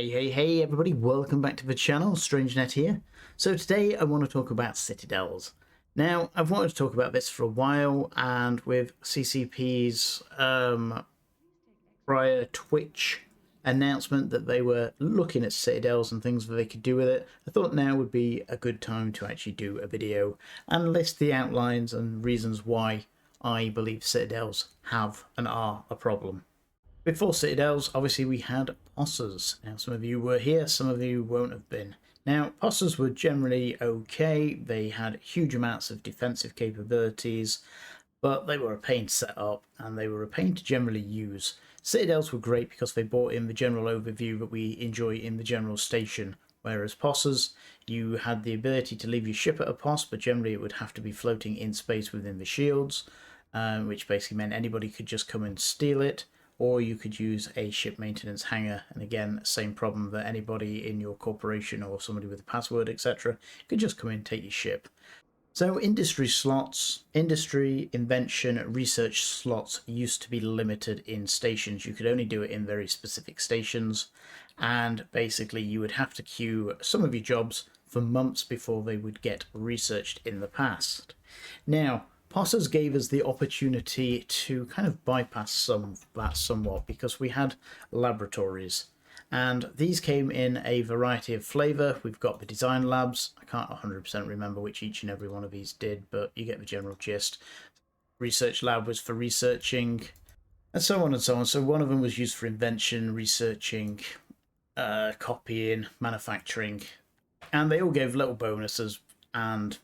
Hey everybody, welcome back to the channel, StrangeNet here. So today I want to talk about Citadels. Now, I've wanted to talk about this for a while, and with CCP's prior Twitch announcement that they were looking at Citadels and things that they could do with it, I thought now would be a good time to actually do a video and list the outlines and reasons why I believe Citadels have and are a problem. Before Citadels, obviously we had POSs. Now, some of you were here, some of you won't have been. Now, POSs were generally okay. They had huge amounts of defensive capabilities, but they were a pain to set up and they were a pain to generally use. Citadels were great because they brought in the general overview that we enjoy in the general station, whereas POSs, you had the ability to leave your ship at a POS, but generally it would have to be floating in space within the shields, which basically meant anybody could just come and steal it. Or you could use a ship maintenance hangar, and again, same problem that anybody in your corporation or somebody with a password, etc., could just come in and take your ship. So industry slots, industry, invention, research slots used to be limited in stations. You could only do it in very specific stations, and basically you would have to queue some of your jobs for months before they would get researched in the past. Now, POSs gave us the opportunity to kind of bypass that somewhat because we had laboratories, and these came in a variety of flavour. We've got the design labs. I can't 100% remember which each and every one of these did, but you get the general gist. Research lab was for researching, and so on and so on. So one of them was used for invention, researching, copying, manufacturing, and they all gave little bonuses and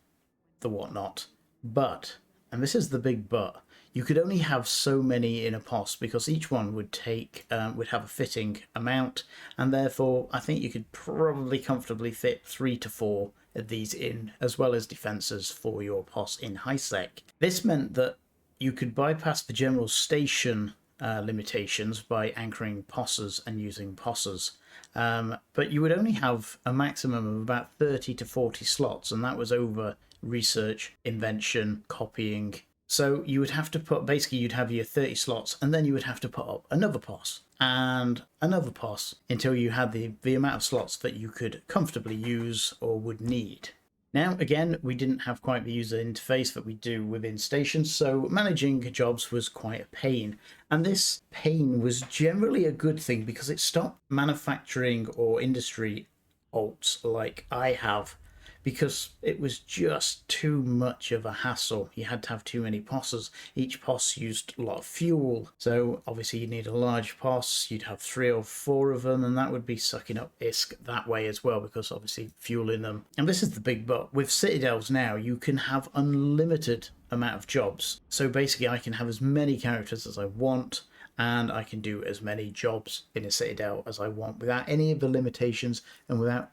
the whatnot. But, and this is the big but, you could only have so many in a POS because each one would take would have a fitting amount, and therefore I think you could probably comfortably fit 3 to 4 of these in, as well as defences for your POS in HiSec. This meant that you could bypass the general station limitations by anchoring POSs and using POSs. But you would only have a maximum of about 30 to 40 slots, and that was over research, invention, copying. So you would have to put, basically you'd have your 30 slots, and then you would have to put up another POS and another POS until you had the amount of slots that you could comfortably use or would need. Now, again, we didn't have quite the user interface that we do within stations, so managing jobs was quite a pain. And this pain was generally a good thing because it stopped manufacturing or industry alts like I have, because it was just too much of a hassle. You had to have too many POSs. Each POS used a lot of fuel, so obviously you need a large POS. You'd have 3 or 4 of them, and that would be sucking up ISK that way as well, because obviously fueling them. And this is the big but. With Citadels now, you can have unlimited amount of jobs. So basically I can have as many characters as I want, and I can do as many jobs in a Citadel as I want without any of the limitations and without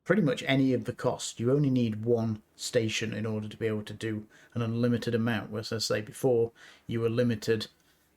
pretty much any of the cost. You only need one station in order to be able to do an unlimited amount, whereas, as I say before, you were limited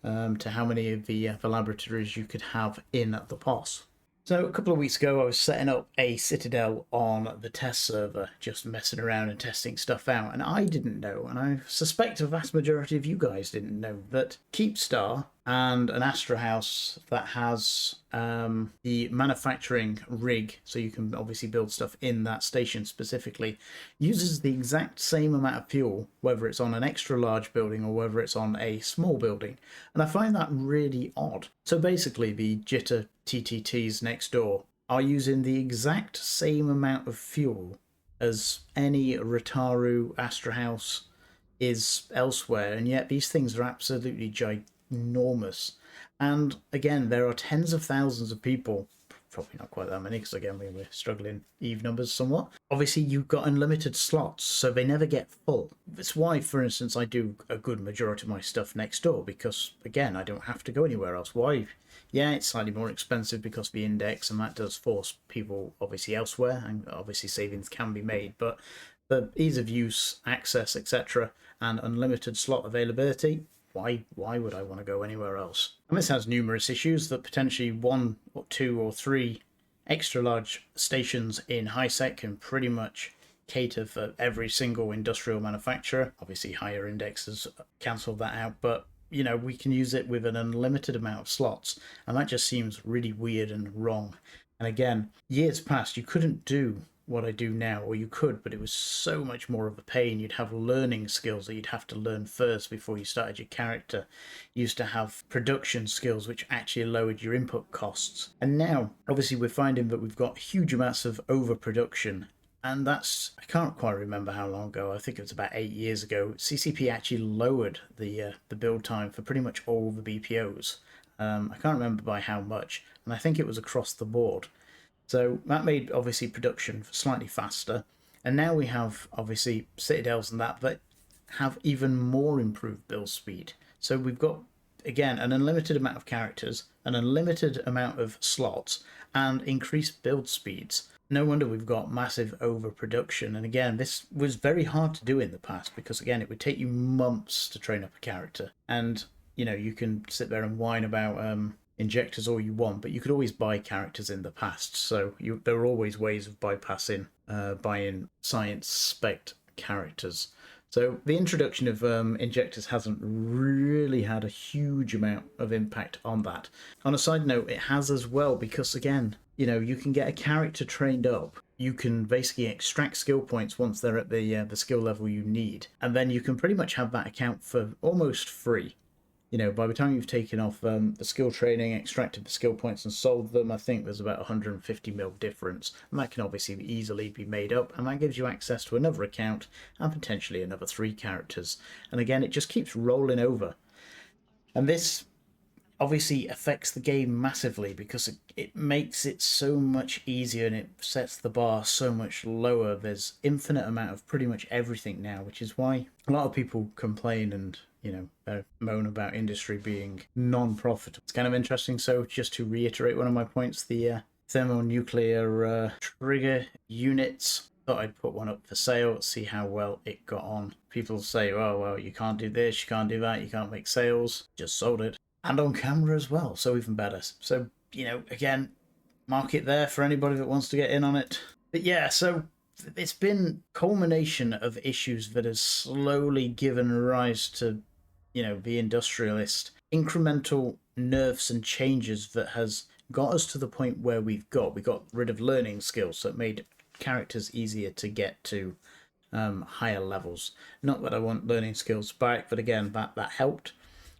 to how many of the laboratories you could have in the POS. So a couple of weeks ago I was setting up a Citadel on the test server, just messing around and testing stuff out, and I didn't know, and I suspect a vast majority of you guys didn't know, that Keepstar and an Astra House that has the manufacturing rig, so you can obviously build stuff in that station specifically, uses the exact same amount of fuel, whether it's on an extra large building or whether it's on a small building. And I find that really odd. So basically the Jitter TTTs next door are using the exact same amount of fuel as any Rataru Astra House is elsewhere, and yet these things are absolutely ginormous. And again, there are tens of thousands of people, probably not quite that many because again we're struggling Eve numbers somewhat. Obviously you've got unlimited slots, so they never get full. That's why, for instance, I do a good majority of my stuff next door, because again I don't have to go anywhere else. Why? Yeah, it's slightly more expensive because of the index, and that does force people obviously elsewhere, and obviously savings can be made, but the ease of use, access, etc., and unlimited slot availability, why would I want to go anywhere else? And this has numerous issues that potentially 1 or 2 or 3 extra large stations in HiSec can pretty much cater for every single industrial manufacturer. Obviously higher indexes cancel that out, but you know, we can use it with an unlimited amount of slots, and that just seems really weird and wrong. And again, years past, you couldn't do what I do now, or you could, but it was so much more of a pain. You'd have learning skills that you'd have to learn first before you started your character. You used to have production skills, which actually lowered your input costs. And now, obviously, we're finding that we've got huge amounts of overproduction. And that's, I can't quite remember how long ago, I think it was about 8 years ago, CCP actually lowered the build time for pretty much all the BPOs. I can't remember by how much, and I think it was across the board. So that made obviously production slightly faster. And now we have obviously Citadels and that have even more improved build speed. So we've got, again, an unlimited amount of characters, an unlimited amount of slots, and increased build speeds. No wonder we've got massive overproduction. And again, this was very hard to do in the past because, again, it would take you months to train up a character. And, you know, you can sit there and whine about injectors all you want, but you could always buy characters in the past. So there are always ways of bypassing buying science spec characters. So the introduction of injectors hasn't really had a huge amount of impact on that. On a side note, it has as well because, again, you know, you can get a character trained up. You can basically extract skill points once they're at the skill level you need, and then you can pretty much have that account for almost free. You know, by the time you've taken off the skill training, extracted the skill points and sold them, I think there's about 150 mil difference. And that can obviously easily be made up, and that gives you access to another account and potentially another 3 characters. And again, it just keeps rolling over. And this obviously affects the game massively because it makes it so much easier and it sets the bar so much lower. There's infinite amount of pretty much everything now, which is why a lot of people complain and, you know, moan about industry being non-profitable. It's kind of interesting. So just to reiterate one of my points, the thermonuclear trigger units, thought I'd put one up for sale, see how well it got on. People say, oh, well, you can't do this, you can't do that, you can't make sales. Just sold it. And on camera as well, so even better. So, you know, again, market there for anybody that wants to get in on it. But yeah, so it's been culmination of issues that has slowly given rise to, you know, the industrialist incremental nerfs and changes that has got us to the point where we got rid of learning skills, so it made characters easier to get to higher levels. Not that I want learning skills back, but again, that helped.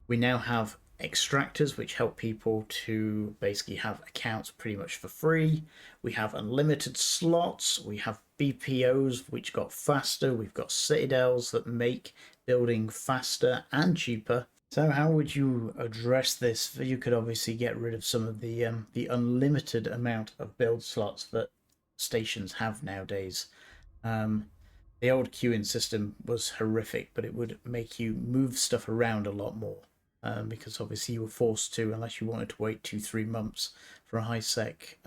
We now have extractors, which help people to basically have accounts pretty much for free. We have unlimited slots. We have BPOs, which got faster. We've got Citadels that make building faster and cheaper. So how would you address this? You could obviously get rid of some of the unlimited amount of build slots that stations have nowadays. The old queuing system was horrific, but it would make you move stuff around a lot more. Because obviously you were forced to, unless you wanted to wait 2-3 months for a high sec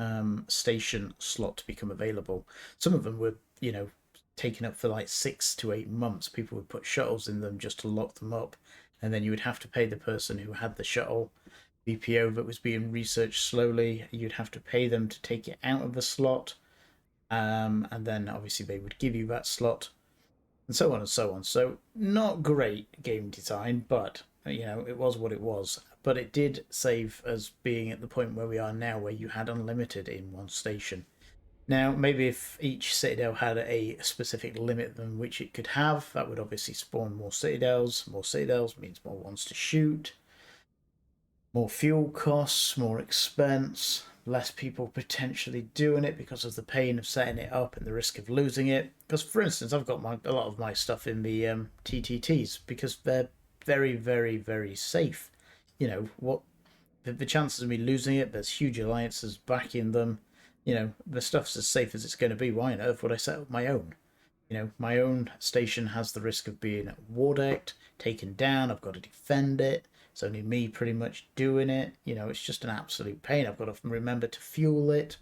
station slot to become available. Some of them were, you know, taken up for like 6 to 8 months. People would put shuttles in them just to lock them up, and then you would have to pay the person who had the shuttle BPO that was being researched slowly. You'd have to pay them to take it out of the slot, and then obviously they would give you that slot, and so on and so on. So not great game design, but you know, it was what it was. But it did save us being at the point where we are now, where you had unlimited in one station. Now, maybe if each Citadel had a specific limit than which it could have, that would obviously spawn more Citadels. More Citadels means more ones to shoot, more fuel costs, more expense, less people potentially doing it because of the pain of setting it up and the risk of losing it. Because, for instance, I've got a lot of my stuff in the TTTs because they're very, very, very safe. You know, what the chances of me losing it, there's huge alliances backing them. You know, the stuff's as safe as it's going to be. Why on earth would I set up my own? You know, my own station has the risk of being war decked, taken down. I've got to defend it. It's only me pretty much doing it. You know, it's just an absolute pain. I've got to remember to fuel it.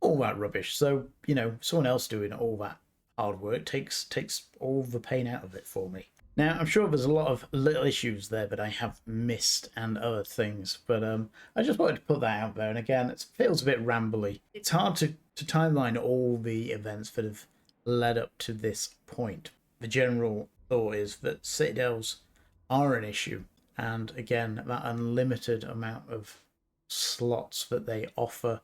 All that rubbish. So, you know, someone else doing all that hard work takes all the pain out of it for me. Now, I'm sure there's a lot of little issues there that I have missed and other things, but I just wanted to put that out there. And again, it feels a bit rambly. It's hard to timeline all the events that have led up to this point. The general thought is that Citadels are an issue, and again, that unlimited amount of slots that they offer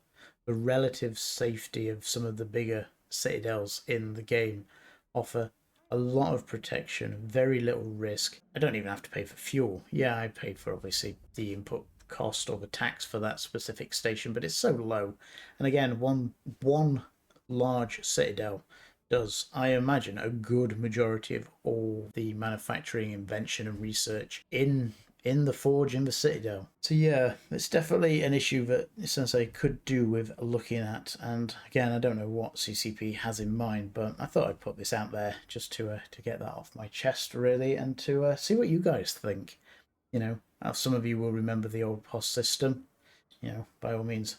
the relative safety of some of the bigger citadels in the game offer a lot of protection, very little risk. I don't even have to pay for fuel. Yeah, I paid for obviously the input cost or the tax for that specific station, but it's so low. And again, one large citadel does, I imagine, a good majority of all the manufacturing, invention, and research in the forge in the citadel. So yeah, it's definitely an issue that Sensei could do with looking at. And again, I don't know what CCP has in mind, but I thought I'd put this out there just to get that off my chest, really, and to see what you guys think. You know, some of you will remember the old POS system. You know, by all means,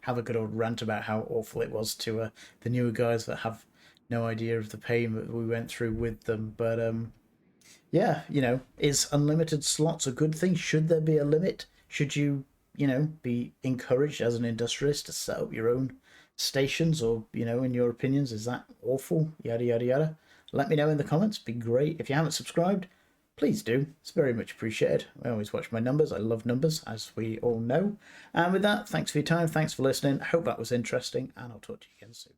have a good old rant about how awful it was to the newer guys that have no idea of the pain that we went through with them. But yeah, you know, is unlimited slots a good thing? Should there be a limit? Should you, you know, be encouraged as an industrialist to set up your own stations? Or, you know, in your opinions, is that awful? Yada, yada, yada. Let me know in the comments. Be great. If you haven't subscribed, please do. It's very much appreciated. I always watch my numbers. I love numbers, as we all know. And with that, thanks for your time. Thanks for listening. I hope that was interesting, and I'll talk to you again soon.